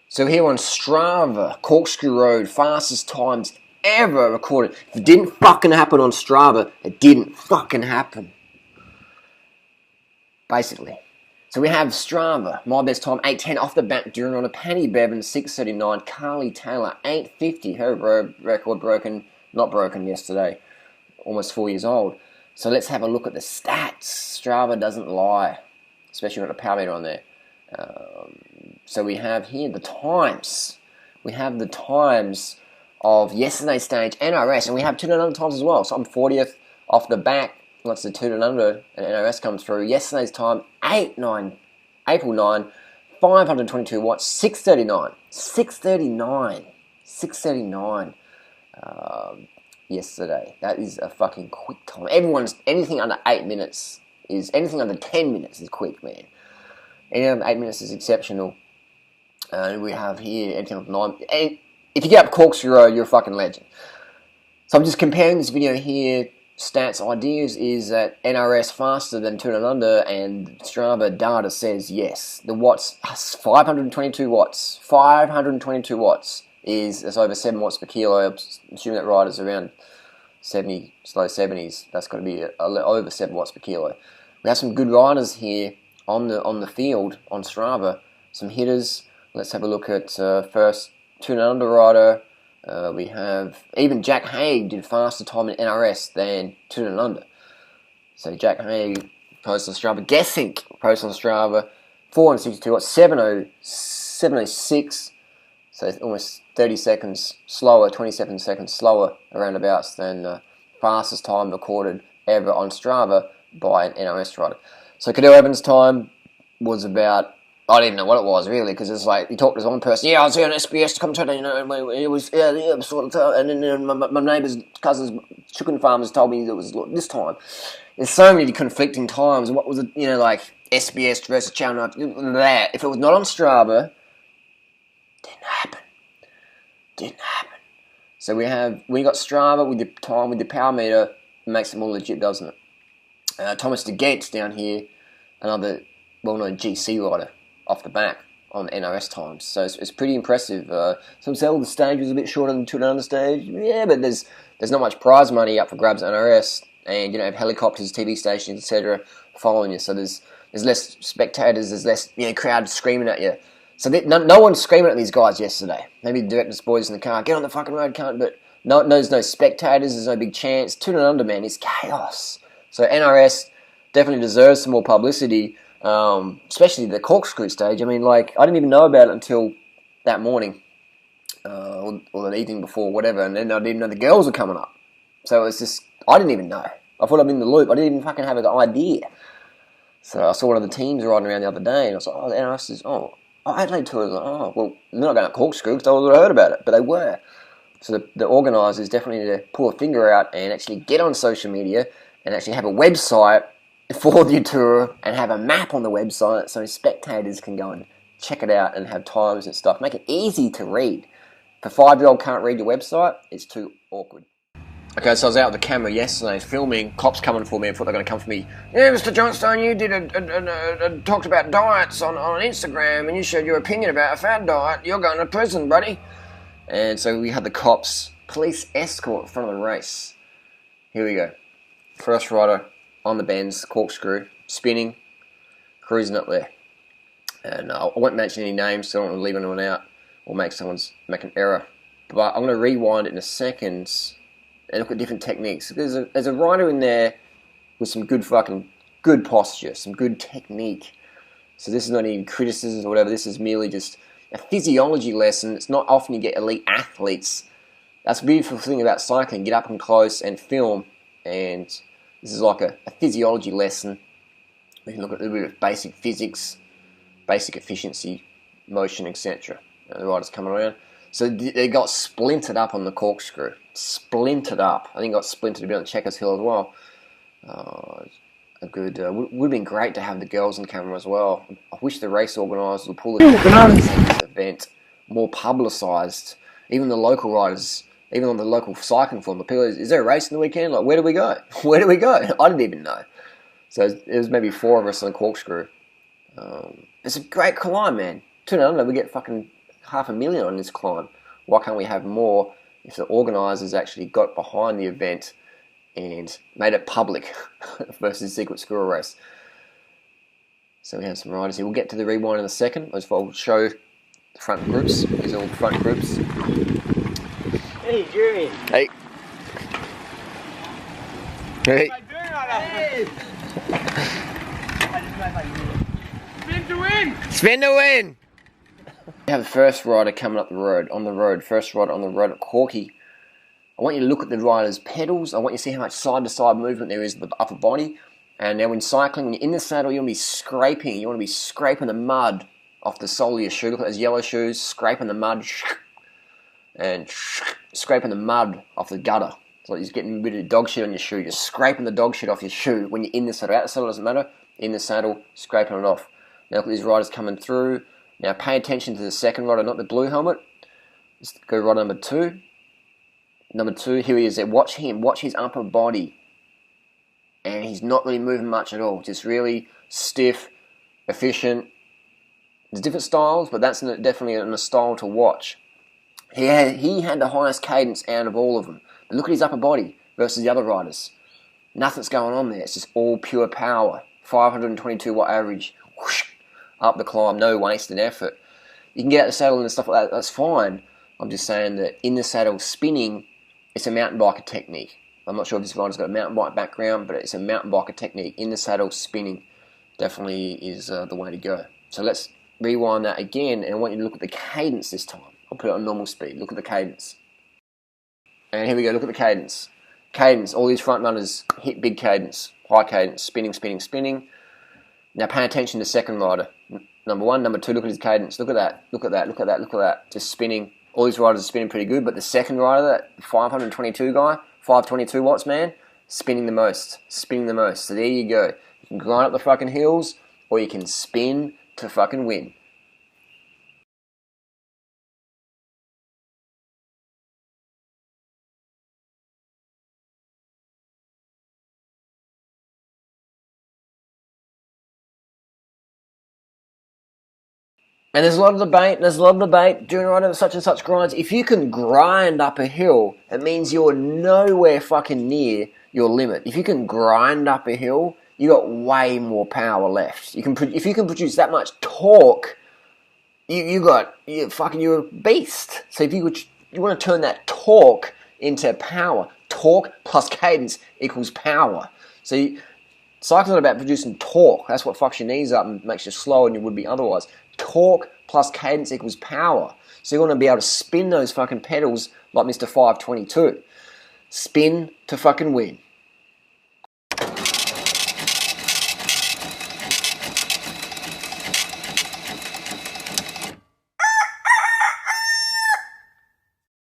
So here on Strava, Corkscrew Road, fastest times ever recorded. If it didn't fucking happen on Strava, it didn't fucking happen. Basically. So we have Strava, my best time, 8:10 off the bat during on a Penny Bevan, 6:39, Carly Taylor, 8:50, her record broken, not broken yesterday, almost 4 years old. So let's have a look at the stats. Strava doesn't lie, especially with a power meter on there. So we have here the times. We have the times of yesterday's stage, NRS, and we have 2 and under times as well. So I'm 40th off the back. Once the 2 and under and NRS comes through, yesterday's time, April 9, 522 watts, 6:39. 6:39. Yesterday. That is a fucking quick time. Anything under 8 minutes anything under 10 minutes is quick, man. Anything under 8 minutes is exceptional. And we have here anything under 9. And if you get up Corkscrew Road, you're a fucking legend. So I'm just comparing this video here. Stats ideas is that NRS faster than 2 and under, and Strava data says yes. The watts, 522 watts. 522 watts is over 7 watts per kilo. I'm assuming that rider's around 70, low 70s. That's got to be over 7 watts per kilo. We have some good riders here on the field on Strava. Some hitters. Let's have a look at first 2 and under rider. We have even Jack Haig did faster time in NRS than 2 and under. So Jack Haig posted on Strava. Guessing posted on Strava 462 watts, 706. So it's almost 30 seconds slower, 27 seconds slower around abouts than the fastest time recorded ever on Strava by an NRS rider. So Cadell Evans' time was about, I don't even know what it was really, because it's like, you talk to one person, I was here on SBS commentator, it was, sort of, and then my neighbour's cousin's chicken farmers told me it was this time. There's so many conflicting times. What was it, like SBS versus Channel 9, that. If it was not on Strava, didn't happen. So we got Strava with the time, with the power meter, it makes it more legit, doesn't it? Thomas de Gates down here, another well-known GC rider, off the back on NRS times. So it's pretty impressive. Some say the stage was a bit shorter than 2 and under stage. Yeah, but there's not much prize money up for grabs at NRS, and have helicopters, TV stations, etc. following you. So there's less spectators, there's less crowd screaming at you. So no one's screaming at these guys yesterday. Maybe the director's boys in the car, get on the fucking road, cunt. But there's no spectators, there's no big chance. 2 and under, man, is chaos. So NRS definitely deserves some more publicity. Especially the Corkscrew stage. I mean, I didn't even know about it until that morning, or the evening before, whatever, and then I didn't even know the girls were coming up. So it's just, I didn't even know. I thought I'd been in the loop. I didn't even fucking have an idea. So I saw one of the teams riding around the other day, and I was like, the NRS is, Adelaide Tour. I was like, well, they're not going to Corkscrew because I would have heard about it, but they were. So the organisers definitely need to pull a finger out and actually get on social media and actually have a website for the tour and have a map on the website so spectators can go and check it out and have times and stuff. Make it easy to read. If a 5-year-old can't read your website, it's too awkward. Okay, so I was out with the camera yesterday filming, cops coming for me and thought they were going to come for me. Yeah, Mr. Johnstone, you did talked about diets on Instagram and you showed your opinion about a fad diet. You're going to prison, buddy. And so we had the cops, police escort in front of the race. Here we go. First rider on the bends, Corkscrew, spinning, cruising up there. And I won't mention any names, so I don't want to leave anyone out or make an error. But I'm going to rewind it in a second and look at different techniques. There's a rider in there with some good posture, some good technique. So this is not even criticism or whatever. This is merely just a physiology lesson. It's not often you get elite athletes. That's the beautiful thing about cycling. Get up and close and film, and this is like a physiology lesson. We can look at a little bit of basic physics, basic efficiency, motion, etc. The riders coming around. So they got splintered up on the Corkscrew. Splintered up. I think got splintered a bit on Checkers Hill as well. Would have been great to have the girls on camera as well. I wish the race organisers would pull this event more publicised. Even the local riders, even on the local cycling forum, the people, is there a race in the weekend? Like, where do we go? Where do we go? I didn't even know. So it was maybe 4 of us on the Corkscrew. It's a great climb, man. 2 and under, we get fucking 500,000 on this climb. Why can't we have more if the organisers actually got behind the event and made it public versus Secret Squirrel Race? So we have some riders here. We'll get to the rewind in a second. I'll show the front groups. These are all the front groups. Hey, Jerry. Hey. Hey. Spin to win! Spin to win! We have the first rider coming up the road, first rider on the road at Corky. I want you to look at the rider's pedals. I want you to see how much side-to-side movement there is in the upper body. And now when cycling, when you're in the saddle, you want to be scraping. You want to be scraping the mud off the sole of your shoe. Look at those yellow shoes, scraping the mud, and scraping the mud off the gutter. So you're getting rid of dog shit on your shoe. You're scraping the dog shit off your shoe when you're in the saddle. Out the saddle doesn't matter. In the saddle, scraping it off. Now look at these riders coming through. Now pay attention to the second rider, not the blue helmet. Let's go rider number 2. Number 2, here he is there. Watch him. Watch his upper body. And he's not really moving much at all. Just really stiff, efficient. There's different styles, but that's definitely a style to watch. He had the highest cadence out of all of them. But look at his upper body versus the other riders. Nothing's going on there. It's just all pure power. 522 watt average. Whoosh, up the climb. No wasted effort. You can get out the saddle and stuff like that. That's fine. I'm just saying that in the saddle, spinning, it's a mountain biker technique. I'm not sure if this rider's got a mountain bike background, but it's a mountain biker technique. In the saddle, spinning definitely is the way to go. So let's rewind that again, and I want you to look at the cadence this time. I'll put it on normal speed. Look at the cadence. And here we go. Look at the cadence. Cadence. All these front runners hit big cadence, high cadence, spinning, spinning, spinning. Now pay attention to second rider. Number 1, number 2, look at his cadence. Look at that. Look at that. Look at that. Look at that. Just spinning. All these riders are spinning pretty good, but the second rider, that 522 guy, 522 watts, man, spinning the most. Spinning the most. So there you go. You can grind up the fucking hills, or you can spin to fucking win. And there's a lot of debate, doing right such and such grinds. If you can grind up a hill, it means you're nowhere fucking near your limit. If you can grind up a hill, you got way more power left. If you can produce that much torque, you're a beast. So if you want to turn that torque into power, torque plus cadence equals power. So cycling's not about producing torque. That's what fucks your knees up and makes you slower than you would be otherwise. Torque plus cadence equals power. So you want to be able to spin those fucking pedals like Mr. 522. Spin to fucking win.